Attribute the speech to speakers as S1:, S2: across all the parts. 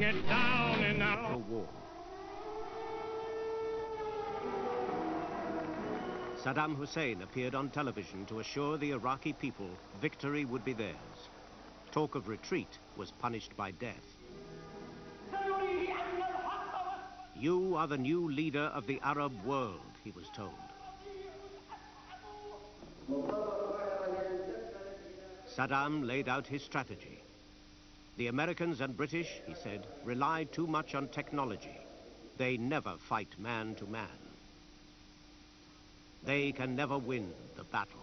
S1: it down and out.
S2: For war. Saddam Hussein appeared on television to assure the Iraqi people victory would be theirs. Talk of retreat was punished by death. You are the new leader of the Arab world, he was told. Saddam laid out his strategy. The Americans and British, he said, rely too much on technology. They never fight man to man. They can never win the battle.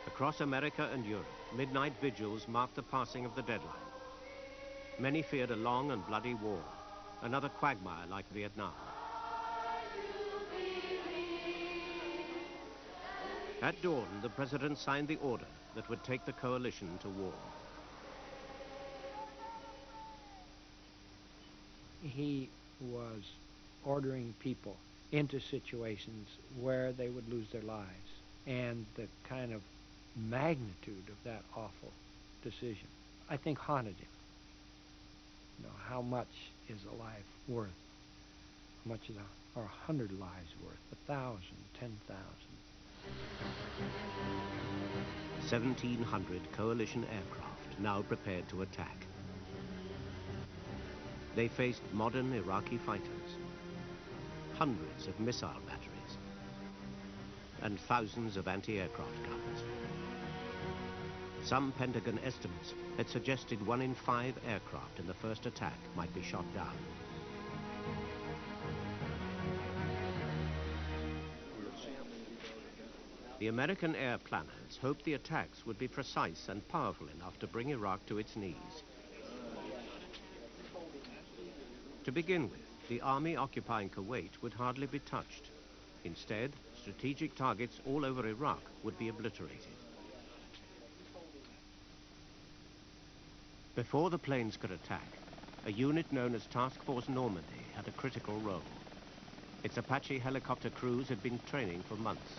S2: Across America and Europe, midnight vigils marked the passing of the deadline. Many feared a long and bloody war, another quagmire like Vietnam. At dawn, the president signed the order that would take the coalition to war.
S3: He was ordering people into situations where they would lose their lives, and the kind of magnitude of that awful decision, I think, haunted him. You know, how much is a life worth? How much are 100 lives worth? 1,000, 10,000?
S2: 1,700 coalition aircraft now prepared to attack. They faced modern Iraqi fighters, hundreds of missile batteries, and thousands of anti-aircraft guns. Some Pentagon estimates had suggested 1 in 5 aircraft in the first attack might be shot down. The American air planners hoped the attacks would be precise and powerful enough to bring Iraq to its knees. To begin with, the army occupying Kuwait would hardly be touched. Instead, strategic targets all over Iraq would be obliterated. Before the planes could attack, a unit known as Task Force Normandy had a critical role. Its Apache helicopter crews had been training for months.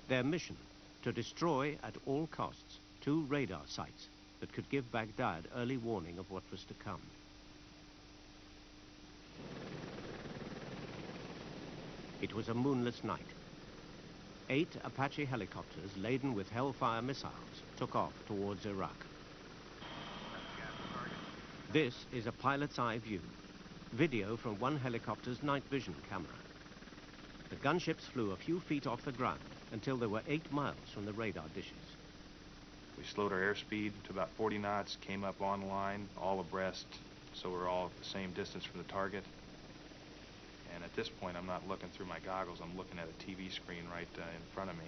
S2: Their mission, to destroy at all costs 2 radar sites that could give Baghdad early warning of what was to come. It was a moonless night. 8 Apache helicopters laden with Hellfire missiles took off towards Iraq. This is a pilot's eye view, video from one helicopter's night vision camera. The gunships flew a few feet off the ground until they were 8 miles from the radar dishes.
S4: We slowed our airspeed to about 40 knots, came up on line, all abreast, so we're all at the same distance from the target. And at this point, I'm not looking through my goggles, I'm looking at a TV screen right in front of me.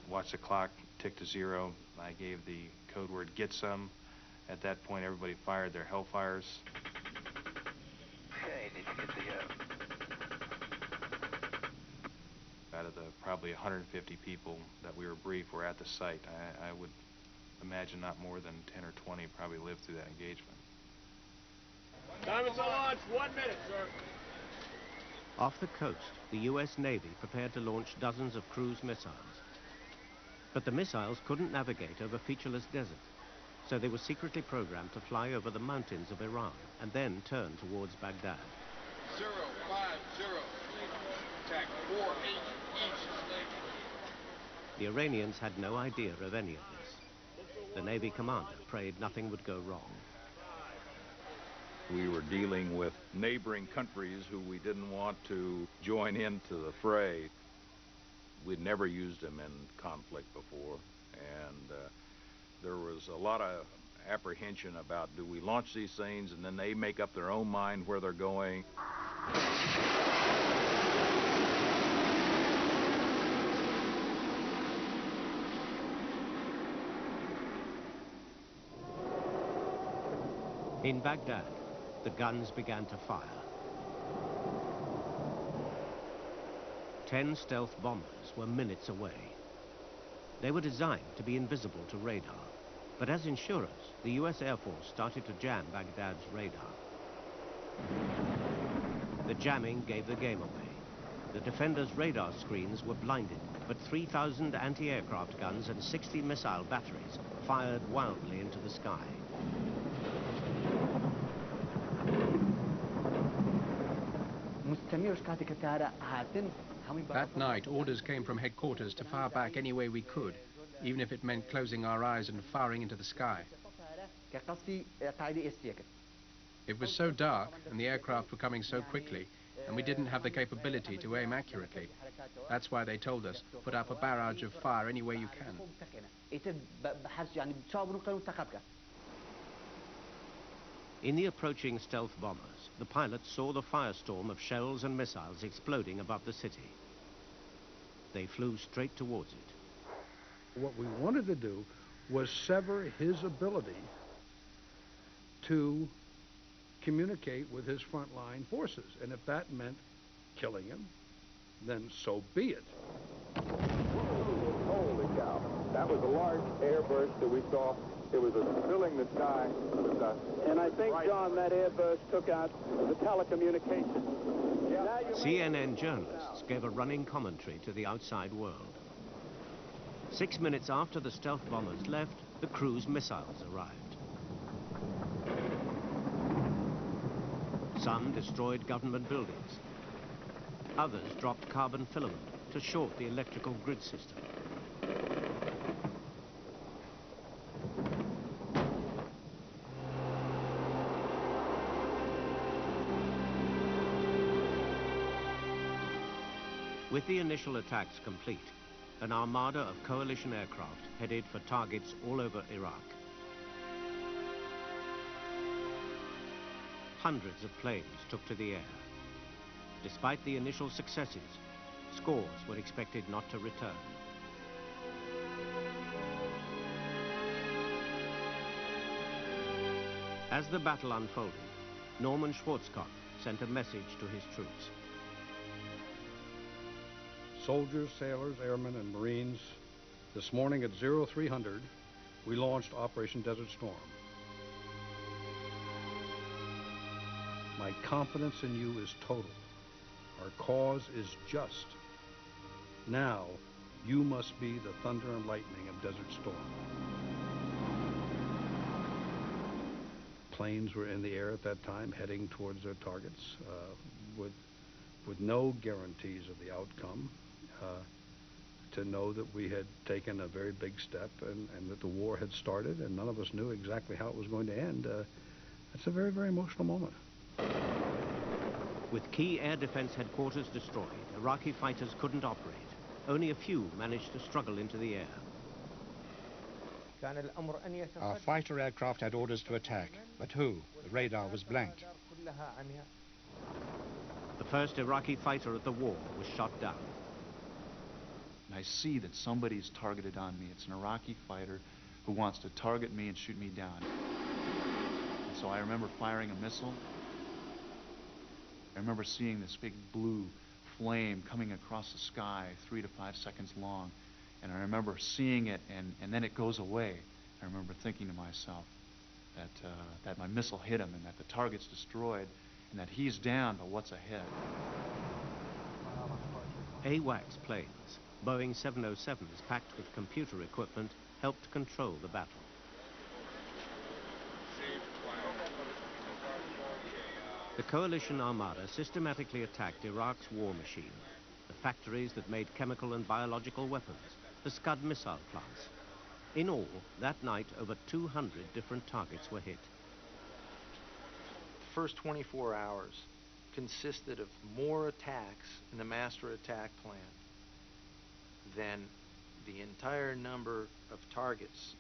S4: Watched the clock tick to 0. I gave the code word, get some. At that point, everybody fired their Hellfires.
S5: Okay, did you get the...
S4: Out of the probably 150 people that we were briefed were at the site. I would imagine not more than 10 or 20 probably lived through that engagement.
S1: Time to launch, 1 minute, sir.
S2: Off the coast, the US Navy prepared to launch dozens of cruise missiles. But the missiles couldn't navigate over featureless desert, so they were secretly programmed to fly over the mountains of Iran and then turn towards Baghdad.
S6: 050. Attack 4H east.
S2: The Iranians had no idea of any of this. The Navy commander prayed nothing would go wrong.
S7: We were dealing with neighboring countries who we didn't want to join into the fray. We'd never used them in conflict before, and there was a lot of apprehension about, do we launch these things, and then they make up their own mind where they're going.
S2: In Baghdad, the guns began to fire. 10 stealth bombers were minutes away. They were designed to be invisible to radar, but as insurers, the US Air Force started to jam Baghdad's radar. The jamming gave the game away. The defenders' radar screens were blinded, but 3,000 anti-aircraft guns and 60 missile batteries fired wildly into the sky.
S5: That night, orders came from headquarters to fire back any way we could, even if it meant closing our eyes and firing into the sky. It was so dark, and the aircraft were coming so quickly, and we didn't have the capability to aim accurately. That's why they told us, put up a barrage of fire any way you can.
S2: In the approaching stealth bombers, the pilots saw the firestorm of shells and missiles exploding above the city. They flew straight towards it.
S8: What we wanted to do was sever his ability to communicate with his frontline forces. And if that meant killing him, then so be it.
S9: Holy cow. That was a large airburst that we saw. It was filling the sky with dust. And I think, John, that airburst took out the telecommunications.
S2: CNN journalists gave a running commentary to the outside world. 6 minutes after the stealth bombers left, the cruise missiles arrived. Some destroyed government buildings. Others dropped carbon filament to short the electrical grid system. With the initial attacks complete, an armada of coalition aircraft headed for targets all over Iraq. Hundreds of planes took to the air. Despite the initial successes, scores were expected not to return. As the battle unfolded, Norman Schwarzkopf sent a message to his troops.
S8: Soldiers, sailors, airmen, and Marines, this morning at 0300, we launched Operation Desert Storm. My confidence in you is total. Our cause is just. Now, you must be the thunder and lightning of Desert Storm. Planes were in the air at that time, heading towards their targets, with no guarantees of the outcome. To know that we had taken a very big step and that the war had started and none of us knew exactly how it was going to end, that's a very, very emotional moment.
S2: With key air defense headquarters destroyed, Iraqi fighters couldn't operate. Only a few managed to struggle into the air.
S10: Our fighter aircraft had orders to attack, but who? The radar was blank.
S2: The first Iraqi fighter at the war was shot down.
S11: I see that somebody's targeted on me. It's an Iraqi fighter who wants to target me and shoot me down. And so I remember firing a missile. I remember seeing this big blue flame coming across the sky, 3 to 5 seconds long. And I remember seeing it, and then it goes away. I remember thinking to myself that my missile hit him and that the target's destroyed and that he's down, but what's ahead?
S2: AWACS planes, Boeing 707s packed with computer equipment, helped control the battle. The coalition armada systematically attacked Iraq's war machine, the factories that made chemical and biological weapons, the Scud missile plants. In all, that night, over 200 different targets were hit.
S12: The first 24 hours consisted of more attacks in the master attack plan than the entire number of targets